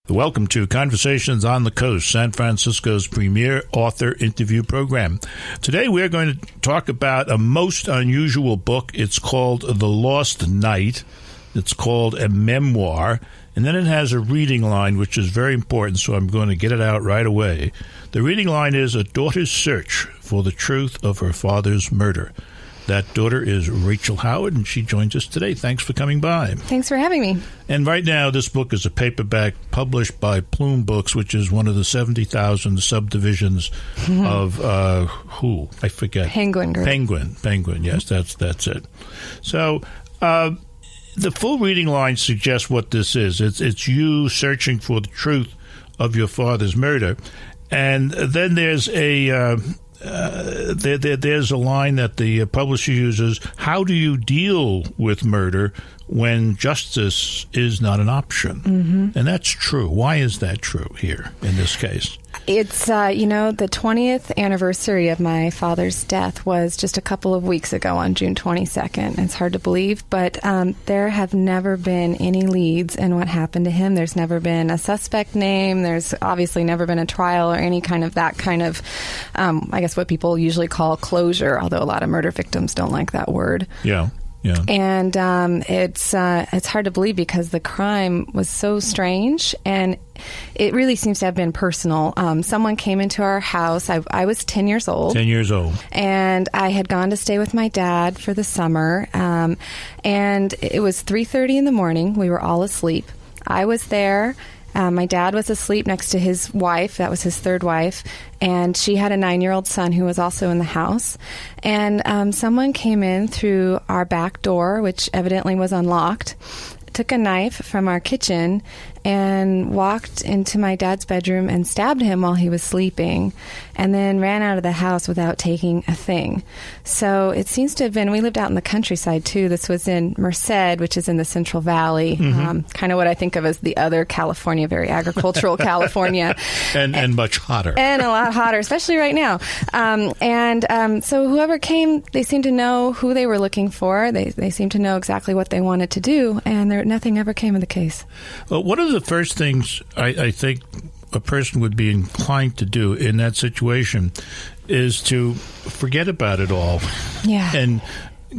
Welcome to Conversations on the Coast, San Francisco's premier author interview program. Today we're going to talk about a most unusual book. It's called The Lost Night. It's called a memoir. And then it has a reading line, which is very important, so I'm going to get it out right away. The reading line is A Daughter's Search for the Truth of Her Father's Murder. That daughter is Rachel Howard, and she joins us today. Thanks for coming by. Thanks for having me. And right now, this book is a paperback published by Plume Books, which is one of the 70,000 subdivisions of who? I forget. Penguin Group. Penguin. Yes, that's it. So the full reading line suggests what this is. It's you searching for the truth of your father's murder, and then there's there's a line that the publisher uses. How do you deal with murder when justice is not an option? And that's true. Why is that true here in this case? It's, the 20th anniversary of my father's death was just a couple of weeks ago on June 22nd. It's hard to believe, but there have never been any leads in what happened to him. There's never been a suspect name. There's obviously never been a trial or any kind of that kind of, I guess what people usually call closure, although a lot of murder victims don't like that word. Yeah. And it's hard to believe because the crime was so strange, and it really seems to have been personal. Someone came into our house. I was 10 years old. 10 years old. And I had gone to stay with my dad for the summer, and it was 3:30 in the morning. We were all asleep. I was there. My dad was asleep next to his wife. That was his third wife. And she had a 9-year-old son who was also in the house. And someone came in through our back door, which evidently was unlocked, took a knife from our kitchen and walked into my dad's bedroom and stabbed him while he was sleeping, and then ran out of the house without taking a thing. So it seems to have been, we lived out in the countryside too. This was in Merced, which is in the Central Valley, kind of what I think of as the other California, very agricultural California. And much hotter. And a lot hotter, especially right now. So whoever came, they seemed to know who they were looking for. They seemed to know exactly what they wanted to do, and nothing ever came of the case. Well, one of the first things I think a person would be inclined to do in that situation is to forget about it all and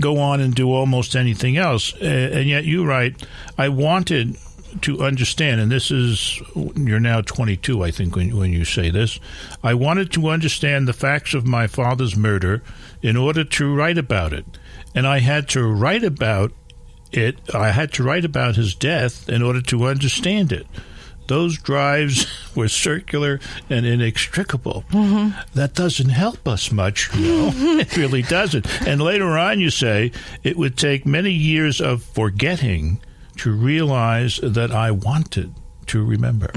go on and do almost anything else. And yet you write, I wanted to understand, and this is, you're now 22, I think, when you say this, I wanted to understand the facts of my father's murder in order to write about it. And I had to write about his death in order to understand it. Those drives were circular and inextricable. That doesn't help us much, It really doesn't. And later on you say, it would take many years of forgetting to realize that I wanted to remember.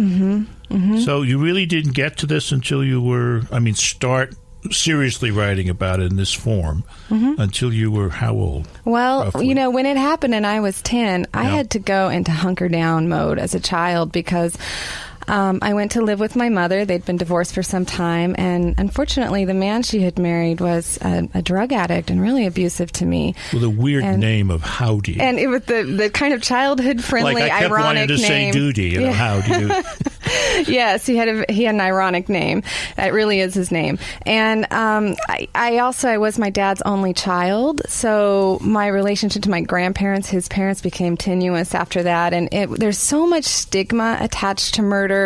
So you really didn't get to this until you were, start seriously writing about it in this form until you were how old? Well, roughly? When it happened and I was 10, I had to go into hunker down mode as a child because I went to live with my mother. They'd been divorced for some time, and unfortunately the man she had married was a drug addict and really abusive to me. With a weird name of Howdy. And it was the kind of childhood-friendly, like I kept ironic wanting to name. say Duty, Howdy. Yes, he had an ironic name. That really is his name. And I was my dad's only child, so my relationship to my grandparents, his parents, became tenuous after that. And there's so much stigma attached to murder.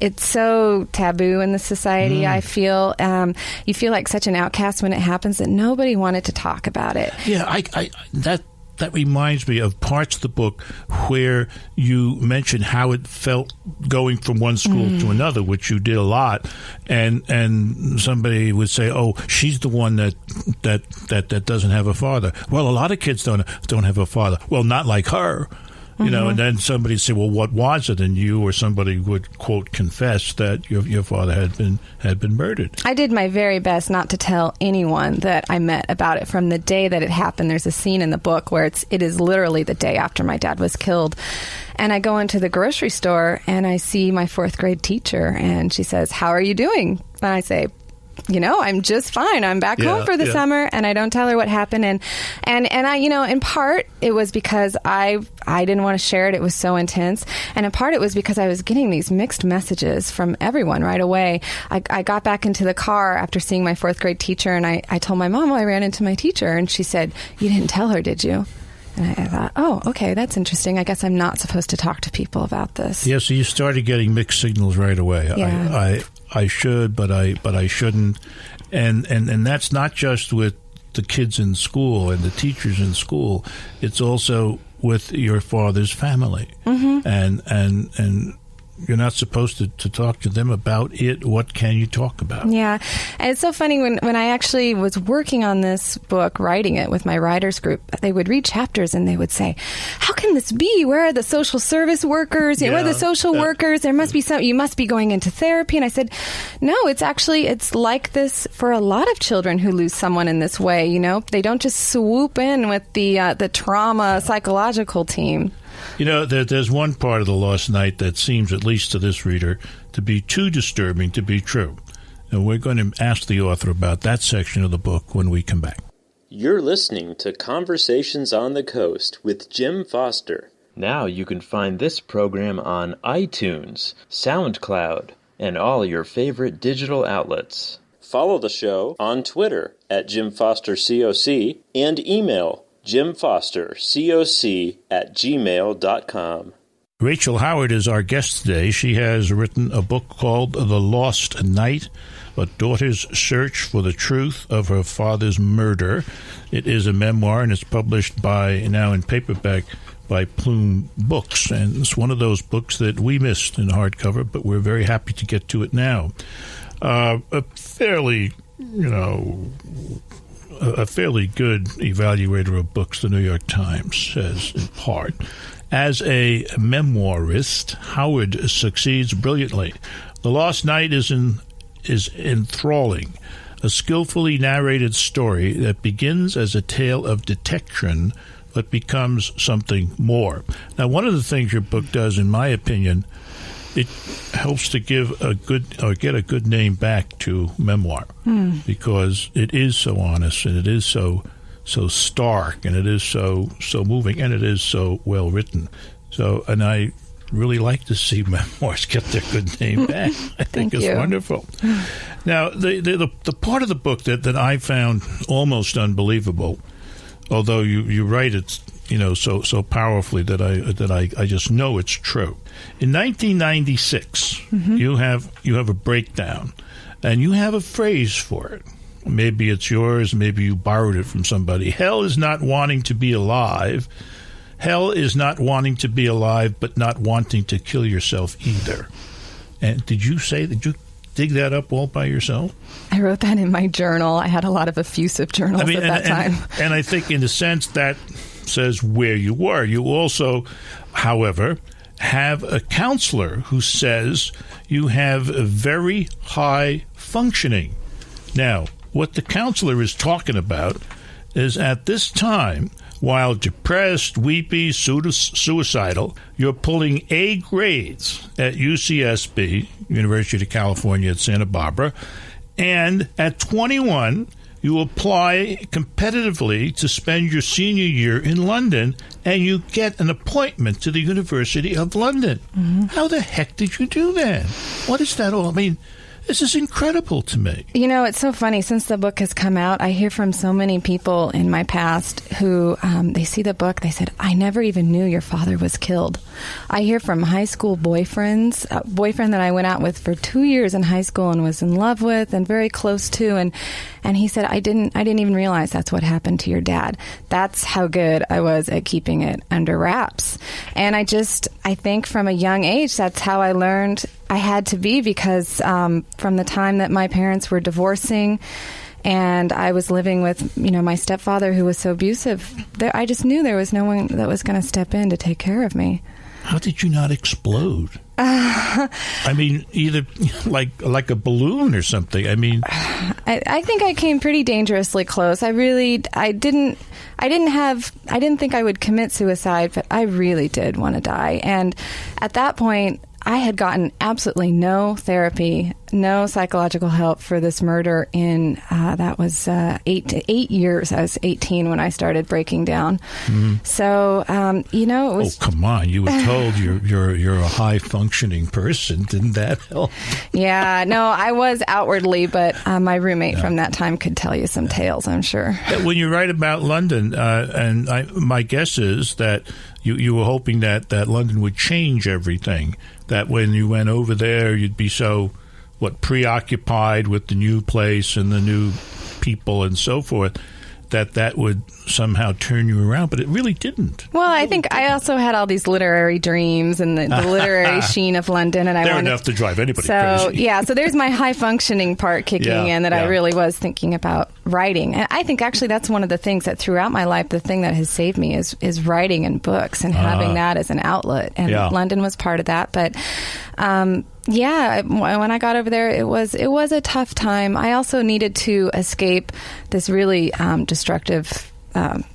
It's so taboo in the society, I feel. You feel like such an outcast when it happens that nobody wanted to talk about it. Yeah, that reminds me of parts of the book where you mentioned how it felt going from one school to another, which you did a lot, and somebody would say, "Oh, she's the one that doesn't have a father." Well, a lot of kids don't have a father. Well, not like her. And then somebody said, well, what was it? And you or somebody would, quote, confess that your father had been murdered. I did my very best not to tell anyone that I met about it from the day that it happened. There's a scene in the book where it is literally the day after my dad was killed. And I go into the grocery store and I see my 4th grade teacher, and she says, "How are you doing?" And I say, I'm just fine. I'm back home for the summer, and I don't tell her what happened. And I, in part, it was because I didn't want to share it. It was so intense. And in part, it was because I was getting these mixed messages from everyone right away. I got back into the car after seeing my 4th grade teacher, and I told my mom, I ran into my teacher, and she said, "You didn't tell her, did you?" And I thought, oh, okay, that's interesting. I guess I'm not supposed to talk to people about this. Yeah, so you started getting mixed signals right away. Yeah. I should, but I shouldn't. And that's not just with the kids in school and the teachers in school. It's also with your father's family. Mm-hmm. And you're not supposed to talk to them about it. What can you talk about? Yeah. And it's so funny when I actually was working on this book, writing it with my writers group, they would read chapters and they would say, how can this be? Where are the social service workers? Where are the social workers? There must be you must be going into therapy. And I said, no, it's like this for a lot of children who lose someone in this way. They don't just swoop in with the trauma psychological team. There's one part of The Lost Night that seems, at least to this reader, to be too disturbing to be true. And we're going to ask the author about that section of the book when we come back. You're listening to Conversations on the Coast with Jim Foster. Now you can find this program on iTunes, SoundCloud, and all your favorite digital outlets. Follow the show on Twitter at JimFosterCoc and email JimFosterCoc@gmail.com. Rachel Howard is our guest today. She has written a book called The Lost Night, A Daughter's Search for the Truth of Her Father's Murder. It is a memoir, and it's published now in paperback by Plume Books. And it's one of those books that we missed in hardcover, but we're very happy to get to it now. A fairly good evaluator of books, the New York Times says, in part. As a memoirist, Howard succeeds brilliantly. The Lost Night is enthralling, a skillfully narrated story that begins as a tale of detection but becomes something more. Now, one of the things your book does, in my opinion, it helps to get a good name back to memoir, because it is so honest, and it is so stark, and it is so moving, and it is so well written. So, and I really like to see memoirs get their good name back. I think it's wonderful. Now, the part of the book that I found almost unbelievable, although you write it so powerfully that I just know it's true. In 1996, you have a breakdown, and you have a phrase for it. Maybe it's yours, maybe you borrowed it from somebody. Hell is not wanting to be alive. Hell is not wanting to be alive, but not wanting to kill yourself either. And did you dig that up all by yourself? I wrote that in my journal. I had a lot of effusive journals at that time. And I think, in a sense, that says where you were. You also, however, have a counselor who says you have a very high functioning. Now, what the counselor is talking about is, at this time, while depressed, weepy, suicidal, you're pulling A grades at UCSB, University of California at Santa Barbara, and at 21, you apply competitively to spend your senior year in London, and you get an appointment to the University of London. How the heck did you do that? What is that all? I mean, this is incredible to me. It's so funny. Since the book has come out, I hear from so many people in my past who, they see the book, they said, I never even knew your father was killed. I hear from high school boyfriends, a boyfriend that I went out with for 2 years in high school and was in love with and very close to, and he said, I didn't even realize that's what happened to your dad. That's how good I was at keeping it under wraps. And I think from a young age, that's how I learned I had to be, because from the time that my parents were divorcing and I was living with, my stepfather, who was so abusive, I just knew there was no one that was going to step in to take care of me. How did you not explode? I mean, either like a balloon or something. I mean, I think I came pretty dangerously close. I didn't think I would commit suicide, but I really did want to die. And at that point, I had gotten absolutely no therapy no psychological help for this murder in, that was 8 years. I was 18 when I started breaking down. So, it was... Oh, come on. You were told you're a high-functioning person. Didn't that help? Yeah, no, I was outwardly, but my roommate from that time could tell you some tales, I'm sure. When you write about London, my guess is that you were hoping that London would change everything, that when you went over there, you'd be so... preoccupied with the new place and the new people and so forth, that would somehow turn you around, but it really didn't. Well, I think I also had all these literary dreams and the literary sheen of London, and They're enough to drive anybody crazy. Yeah, so there's my high-functioning part kicking in that I really was thinking about writing. And I think actually that's one of the things that throughout my life, the thing that has saved me is writing and books and having that as an outlet. And London was part of that, but... when I got over there, it was a tough time. I also needed to escape this really destructive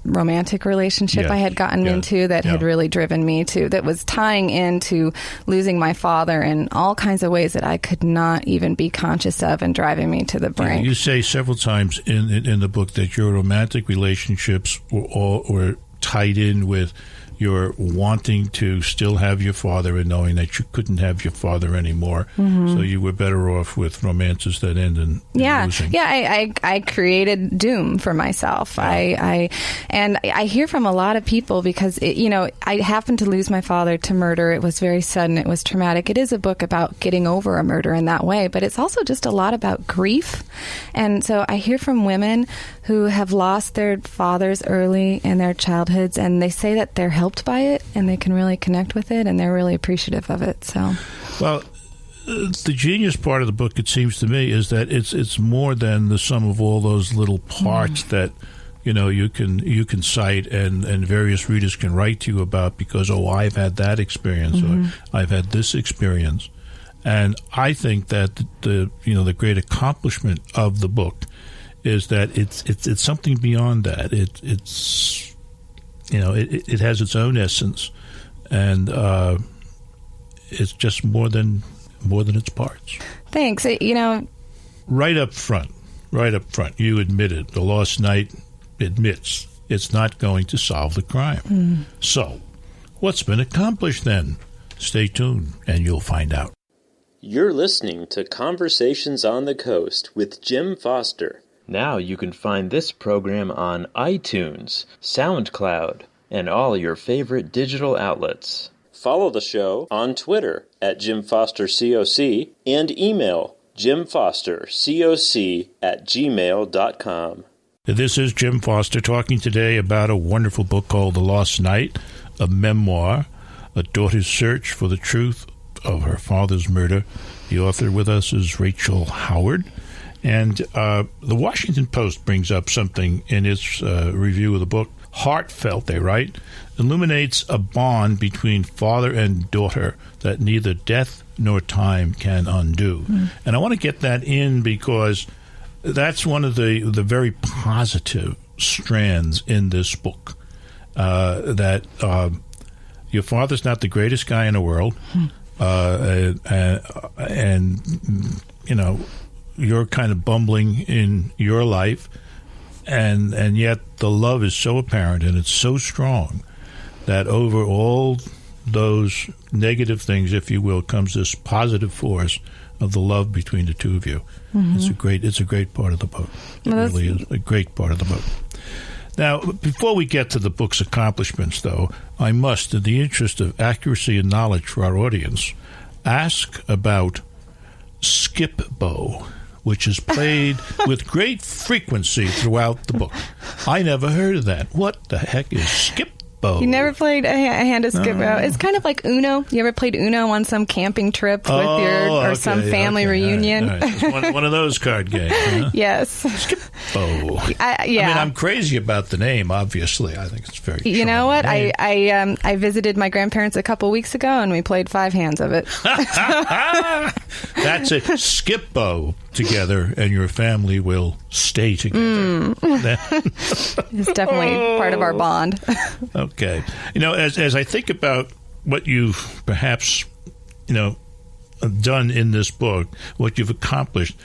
romantic relationship I had gotten into that had really driven me that was tying into losing my father in all kinds of ways that I could not even be conscious of and driving me to the brink. You say several times in the book that your romantic relationships were tied in with your wanting to still have your father and knowing that you couldn't have your father anymore. So you were better off with romances that end in losing. I created doom for myself. I hear from a lot of people because I happened to lose my father to murder. It was very sudden. It was traumatic. It is a book about getting over a murder in that way, but it's also just a lot about grief. And so I hear from women who have lost their fathers early in their childhoods, and they say that they're helped by it and they can really connect with it and they're really appreciative of it. So, well, the genius part of the book, it seems to me, is that it's more than the sum of all those little parts that you can cite and various readers can write to you about because I've had that experience or I've had this experience. And I think that the great accomplishment of the book is that it's something beyond that. It's it has its own essence, and it's just more than its parts. Thanks. Right up front, you admitted The Lost Night admits it's not going to solve the crime. So, what's been accomplished then? Stay tuned, and you'll find out. You're listening to Conversations on the Coast with Jim Foster. Now you can find this program on iTunes, SoundCloud, and all your favorite digital outlets. Follow the show on Twitter at JimFosterCoc and email JimFosterCoc@gmail.com. This is Jim Foster talking today about a wonderful book called The Lost Night, a memoir, a daughter's search for the truth of her father's murder. The author with us is Rachel Howard. And the Washington Post brings up something in its review of the book. Heartfelt, they write, illuminates a bond between father and daughter that neither death nor time can undo. And I want to get that in because that's one of the very positive strands in this book, that your father's not the greatest guy in the world, and you're kind of bumbling in your life, and yet the love is so apparent and it's so strong that over all those negative things, if you will, comes this positive force of the love between the two of you. It's a great part of the book. It really is a great part of the book. Now, before we get to the book's accomplishments, though, I must, in the interest of accuracy and knowledge for our audience, ask about skip bow, which is played with great frequency throughout the book. I never heard of that. What the heck is skip bow? You never played a hand of skip bow? It's kind of like Uno. You ever played Uno on some camping trip with some family reunion? All right. It's one of those card games. Huh? Yes. Skip bow. I mean, I'm crazy about the name, obviously. I think it's very You know what? name. I visited my grandparents a couple weeks ago, and we played 5 hands of it. That's it. Skip bow together, and your family will stay together. It's definitely part of our bond. Okay. As I think about what you've perhaps, done in this book, what you've accomplished,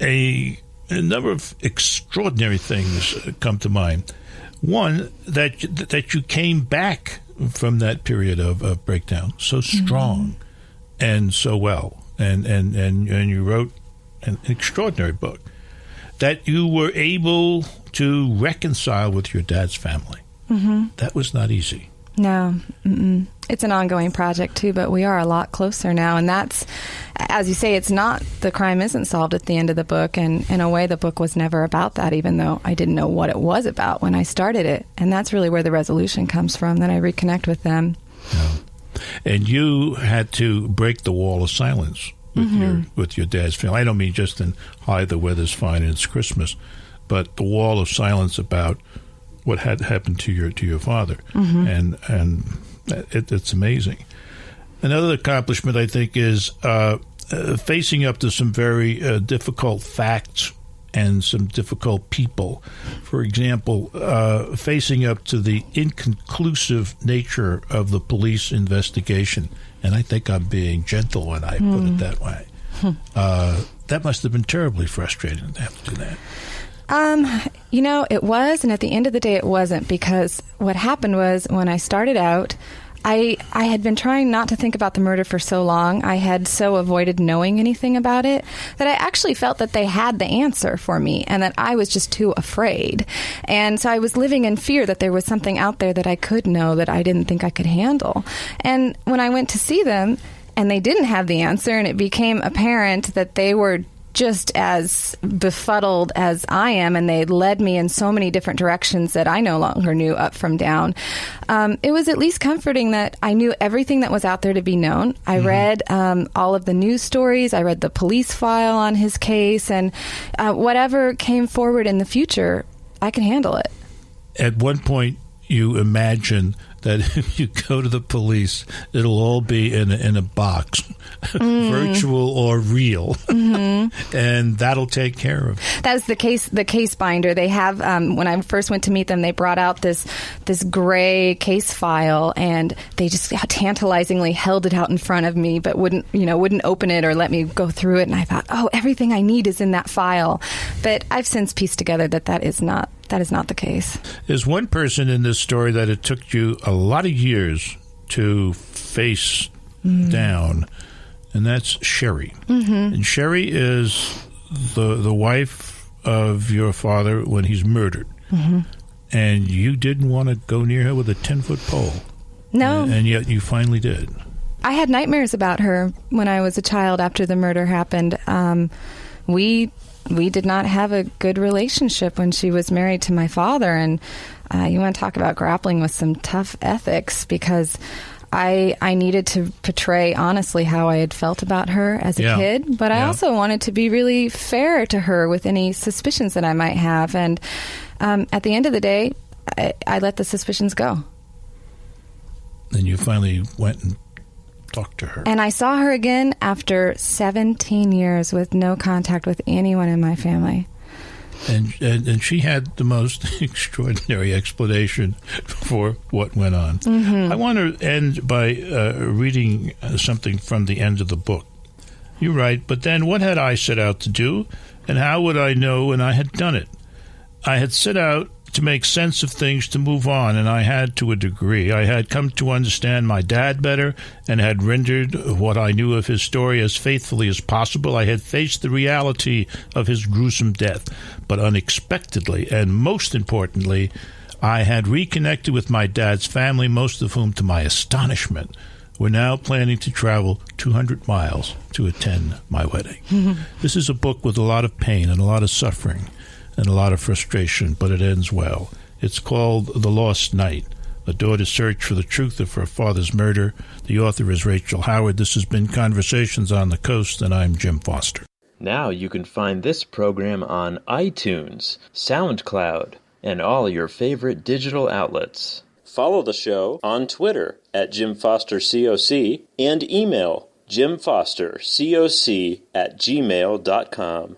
a number of extraordinary things come to mind. One, that you came back from that period of breakdown so strong and so well, and you wrote an extraordinary book, that you were able to reconcile with your dad's family. That was not easy. No. It's an ongoing project, too, but we are a lot closer now. And that's, as you say, it's not, the crime isn't solved at the end of the book. And in a way, the book was never about that, even though I didn't know what it was about when I started it. And that's really where the resolution comes from, that I reconnect with them. Yeah. And you had to break the wall of silence with your dad's family. I don't mean just in, hi, the weather's fine and it's Christmas, but the wall of silence about what had happened to your father. And it's amazing. Another accomplishment, I think, is facing up to some very difficult facts and some difficult people. For example, facing up to the inconclusive nature of the police investigation. And I think I'm being gentle when I put it that way. That must have been terribly frustrating to have to do that. It was, and at the end of the day, it wasn't, because what happened was, when I started out, I had been trying not to think about the murder for so long. I had so avoided knowing anything about it that I actually felt that they had the answer for me and that I was just too afraid. And so I was living in fear that there was something out there that I could know that I didn't think I could handle. And when I went to see them and they didn't have the answer, and it became apparent that they were just as befuddled as I am, and they led me in so many different directions that I no longer knew up from down. It was at least comforting that I knew everything that was out there to be known. I read all of the news stories. I read the police file on his case, and whatever came forward in the future, I can handle it. At one point, you imagine that if you go to the police, it'll all be in a box, virtual or real, and that'll take care of it. That's the case binder. They have, when I first went to meet them, they brought out this gray case file, and they just tantalizingly held it out in front of me, but wouldn't open it or let me go through it. And I thought, oh, everything I need is in that file. But I've since pieced together that is not the case. There's one person in this story that it took you a lot of years to face down, and that's Sherry. And Sherry is the wife of your father when he's murdered. And you didn't want to go near her with a 10-foot pole. No. And yet you finally did. I had nightmares about her when I was a child after the murder happened. We did not have a good relationship when she was married to my father, and you want to talk about grappling with some tough ethics, because I needed to portray honestly how I had felt about her as a kid, but I also wanted to be really fair to her with any suspicions that I might have, and at the end of the day, I let the suspicions go. Then you finally went and talked to her. And I saw her again after 17 years with no contact with anyone in my family. And she had the most extraordinary explanation for what went on. I want to end by reading something from the end of the book. You write, "But then what had I set out to do, and how would I know when I had done it? I had set out to make sense of things, to move on, and I had to a degree. I had come to understand my dad better and had rendered what I knew of his story as faithfully as possible. I had faced the reality of his gruesome death, but unexpectedly, and most importantly, I had reconnected with my dad's family, most of whom, to my astonishment, were now planning to travel 200 miles to attend my wedding." This is a book with a lot of pain and a lot of suffering and a lot of frustration, but it ends well. It's called The Lost Night, a daughter's search for the truth of her father's murder. The author is Rachel Howard. This has been Conversations on the Coast, and I'm Jim Foster. Now you can find this program on iTunes, SoundCloud, and all your favorite digital outlets. Follow the show on Twitter at Jim Foster COC and email jimfostercoc@gmail.com.